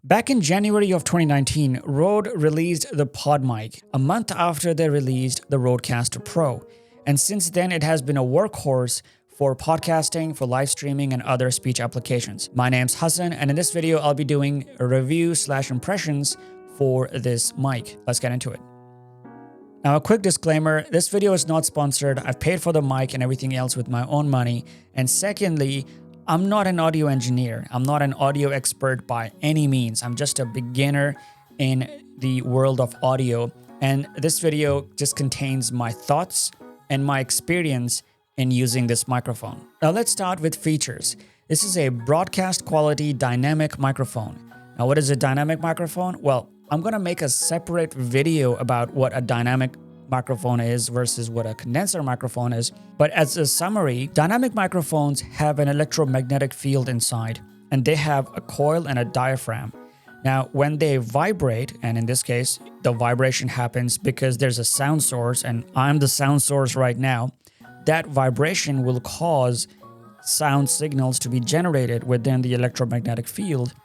Back in January of 2019, Rode released the PodMic, a month after they released the Rodecaster Pro. And since then, it has been a workhorse for podcasting, for live streaming, and other speech applications. My name's Hassan, and in this video, I'll be doing a review/impressions for this mic. Let's get into it. Now, a quick disclaimer, this video is not sponsored. I've paid for the mic and everything else with my own money. And secondly, I'm not an audio engineer. I'm not an audio expert by any means. I'm just a beginner in the world of audio. And this video just contains my thoughts and my experience in using this microphone. Now let's start with features. This is a broadcast quality dynamic microphone. Now what is a dynamic microphone? Well, I'm gonna make a separate video about what a dynamic microphone is versus what a condenser microphone is. But as a summary, dynamic microphones have an electromagnetic field inside, and they have a coil and a diaphragm. Now, when they vibrate, and in this case, the vibration happens because there's a sound source, and I'm the sound source right now, that vibration will cause sound signals to be generated within the electromagnetic field,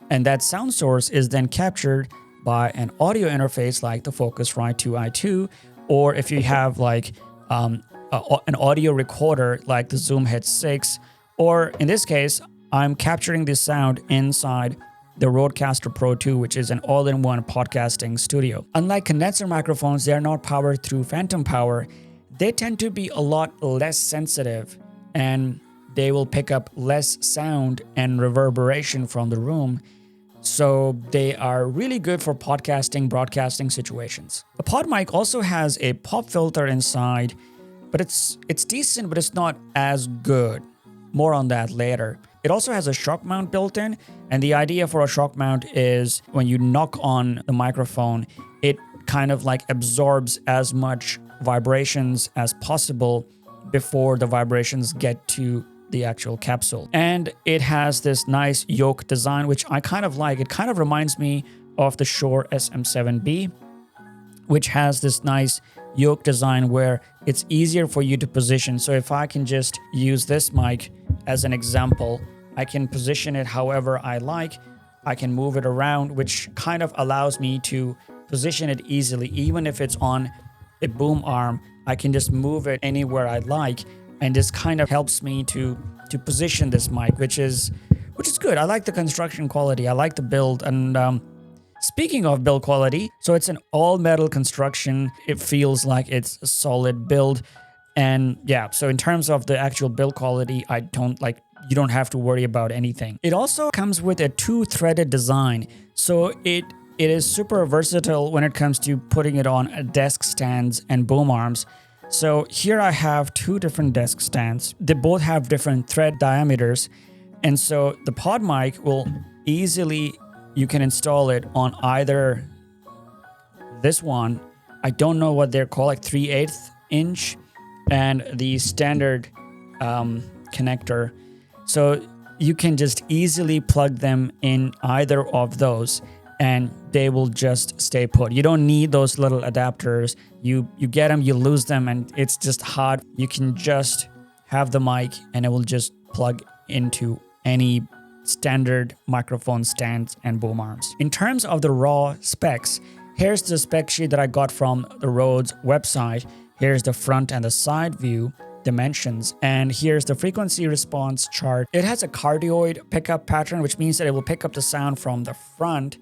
and that sound source is then captured by an audio interface like the Focusrite 2i2, or if you have like an audio recorder like the Zoom H 6, or in this case, I'm capturing this sound inside the Rodecaster Pro 2, which is an all-in-one podcasting studio. Unlike condenser microphones, they are not powered through phantom power. They tend to be a lot less sensitive, and they will pick up less sound and reverberation from the room. So they are really good for podcasting, broadcasting situations. The PodMic also has a pop filter inside, but it's decent, but it's not as good. More on that later. It also has a shock mount built in, and the idea for a shock mount is when you knock on the microphone, it kind of like absorbs as much vibrations as possible before the vibrations get to the actual capsule. And it has this nice YOKE design, which I kind of like. It kind of reminds me of the Shure SM7B, which has this nice YOKE design where it's easier for you to position. So if I can just use this mic as an example, I can position it however I like. I can move it around, which kind of allows me to position it easily. Even if it's on a boom arm, I can just move it anywhere I like. And this kind of helps me to position this mic, which is good. I like the construction quality. I like the build. And speaking of build quality, so it's an all-metal construction. It feels like it's a solid build. And yeah, so in terms of the actual build quality, you don't have to worry about anything. It also comes with a 2-threaded design. So it is super versatile when it comes to putting it on desk stands and boom arms. So here I have 2 different desk stands. They both have different thread diameters. And so the PodMic will easily, you can install it on either this one. I don't know what they're called, like 3/8 inch, and the standard connector. So you can just easily plug them in either of those, and they will just stay put. You don't need those little adapters. You get them, you lose them, and it's just hard. You can just have the mic and it will just plug into any standard microphone stands and boom arms. In terms of the raw specs, here's the spec sheet that I got from the Rode's website. Here's the front and the side view dimensions, and here's the frequency response chart. It has a cardioid pickup pattern, which means that it will pick up the sound from the front,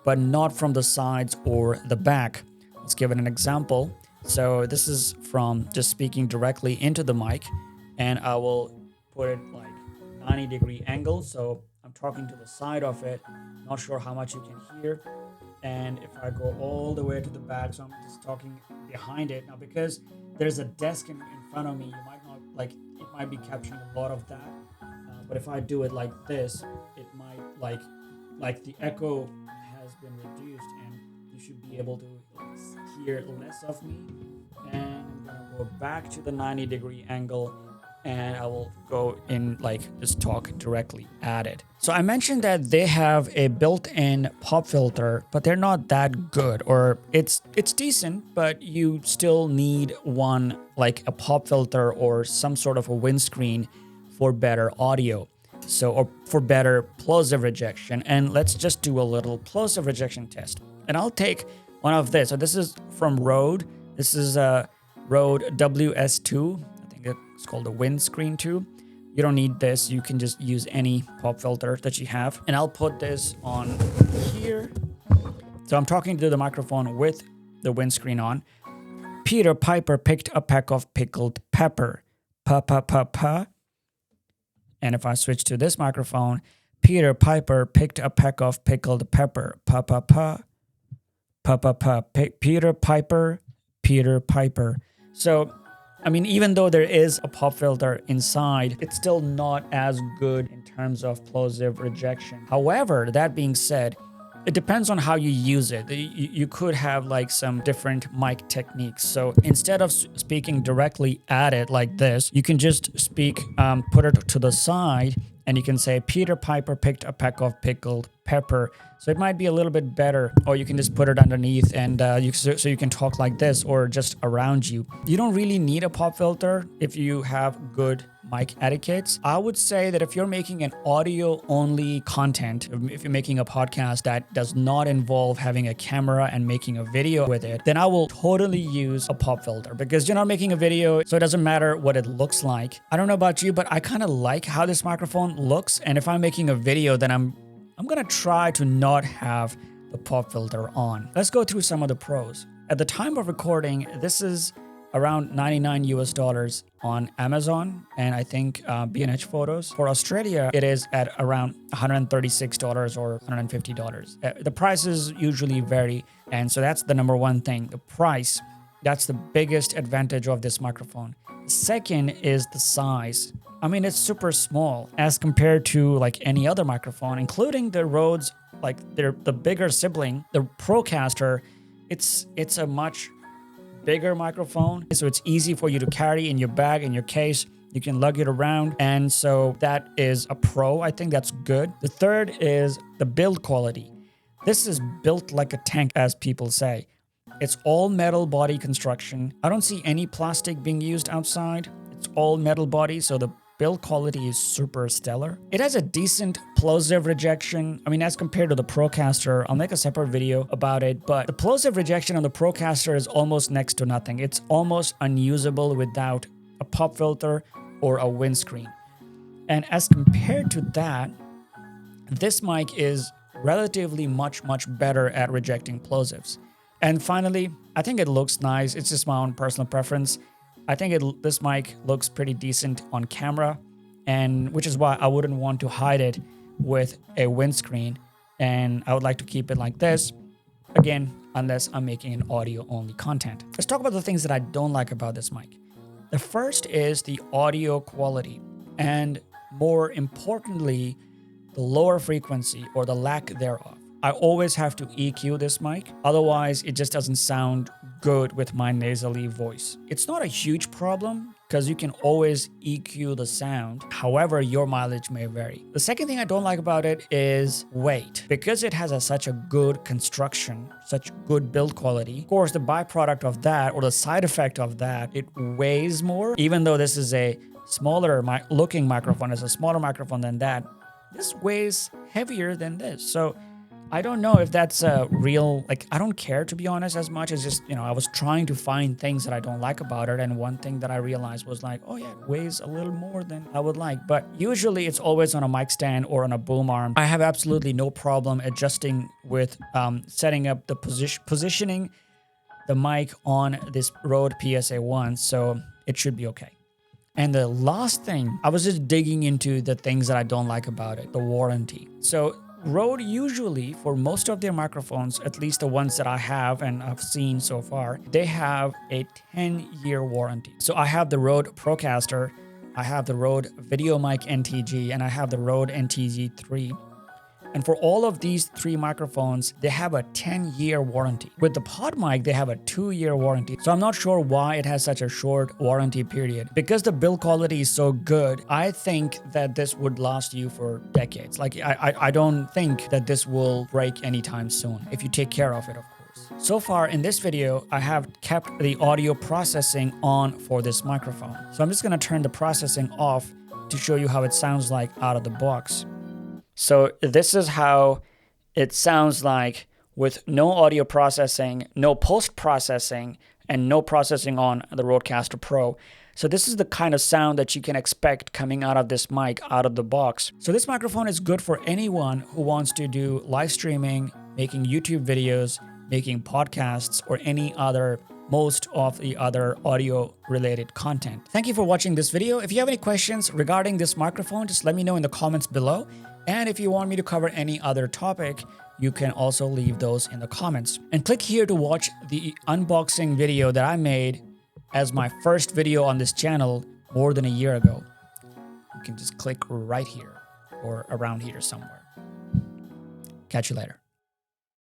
but not from the sides or the back. Let's give it an example. So this is from just speaking directly into the mic, and I will put it like 90-degree angle. So I'm talking to the side of it. Not sure how much you can hear. And if I go all the way to the back, so I'm just talking behind it. Now, because there's a desk in front of me, you might not it might be capturing a lot of that. But if I do it like this, it might like the echo has been reduced, and you should be able to hear less of me. And I'm gonna go back to the 90-degree angle, and I will go in just talk directly at it. So I mentioned that they have a built-in pop filter, but they're not that good, or it's decent, but you still need one, like a pop filter or some sort of a windscreen for better audio. So, or for better plosive rejection. And let's just do a little plosive rejection test. And I'll take one of this. So this is from Rode. This is a Rode WS2. I think it's called a windscreen 2. You don't need this. You can just use any pop filter that you have. And I'll put this on here. So I'm talking to the microphone with the windscreen on. Peter Piper picked a peck of pickled pepper. Pa pa pa pa. And if I switch to this microphone, Peter Piper picked a peck of pickled pepper. Pa pa pa. Pa pa pa. Peter Piper. Peter Piper. So, I mean, even though there is a pop filter inside, it's still not as good in terms of plosive rejection. However, that being said, it depends on how you use it. You could have like some different mic techniques. So instead of speaking directly at it like this, you can just speak, put it to the side, and you can say, Peter Piper picked a peck of pickled pepper. So it might be a little bit better. Or you can just put it underneath and so you can talk like this or just around you. You don't really need a pop filter if you have good mic etiquettes. I would say that if you're making an audio only content, if you're making a podcast that does not involve having a camera and making a video with it, then I will totally use a pop filter because you're not making a video, so it doesn't matter what it looks like. I don't know about you, but I kind of like how this microphone looks. And if I'm making a video, then I'm going to try to not have the pop filter on. Let's go through some of the pros. At the time of recording, this is around $99 US on Amazon and I think B&H Photos. For Australia, it is at around $136 or $150. The prices usually vary, and so that's the number one thing. The price, that's the biggest advantage of this microphone. The second is the size. I mean, it's super small as compared to like any other microphone, including the Rode's, like the bigger sibling, the Procaster. It's a much bigger microphone, so it's easy for you to carry in your bag, in your case. You can lug it around, and so that is a pro. I think that's good. The third is the build quality. This is built like a tank, as people say. It's all metal body construction. I don't see any plastic being used outside. It's all metal body, so the build quality is super stellar. It has a decent plosive rejection. I mean, as compared to the Procaster, I'll make a separate video about it, but the plosive rejection on the Procaster is almost next to nothing. It's almost unusable without a pop filter or a windscreen. And as compared to that, this mic is relatively much better at rejecting plosives. And finally, I think it looks nice. It's just my own personal preference. I think this mic looks pretty decent on camera, and which is why I wouldn't want to hide it with a windscreen, and I would like to keep it like this, again, unless I'm making an audio only content. Let's talk about the things that I don't like about this mic. The first is the audio quality, and more importantly, the lower frequency or the lack thereof. I always have to EQ this mic, otherwise it just doesn't sound good with my nasally voice. It's not a huge problem because you can always EQ the sound. However, your mileage may vary. The second thing I don't like about it is weight. Because it has such a good construction, such good build quality, of course, the byproduct of that or the side effect of that, it weighs more. Even though this is a smaller looking microphone, it's a smaller microphone than that, this weighs heavier than this. So I don't know if that's a real, like, I don't care, to be honest, as much as just, I was trying to find things that I don't like about it. And one thing that I realized was like, oh yeah, it weighs a little more than I would like. But usually it's always on a mic stand or on a boom arm. I have absolutely no problem adjusting with setting up the positioning the mic on this Rode PSA-1. So it should be okay. And the last thing, I was just digging into the things that I don't like about it, the warranty. So Rode usually, for most of their microphones, at least the ones that I have and I've seen so far, they have a 10-year warranty. So I have the Rode Procaster, I have the Rode VideoMic NTG, and I have the Rode NTG3. And for all of these three microphones, they have a 10-year warranty. With the PodMic, they have a 2-year warranty. So I'm not sure why it has such a short warranty period. Because the build quality is so good, I think that this would last you for decades. Like, I don't think that this will break anytime soon, if you take care of it, of course. So far in this video, I have kept the audio processing on for this microphone. So I'm just gonna turn the processing off to show you how it sounds like out of the box. So this is how it sounds like with no audio processing, no post-processing, and no processing on the Rodecaster Pro. So this is the kind of sound that you can expect coming out of this mic out of the box. So this microphone is good for anyone who wants to do live streaming, making YouTube videos, making podcasts, or most of the other audio related content. Thank you for watching this video. If you have any questions regarding this microphone, just let me know in the comments below. And if you want me to cover any other topic, you can also leave those in the comments. And click here to watch the unboxing video that I made as my first video on this channel more than a year ago. You can just click right here or around here somewhere. Catch you later.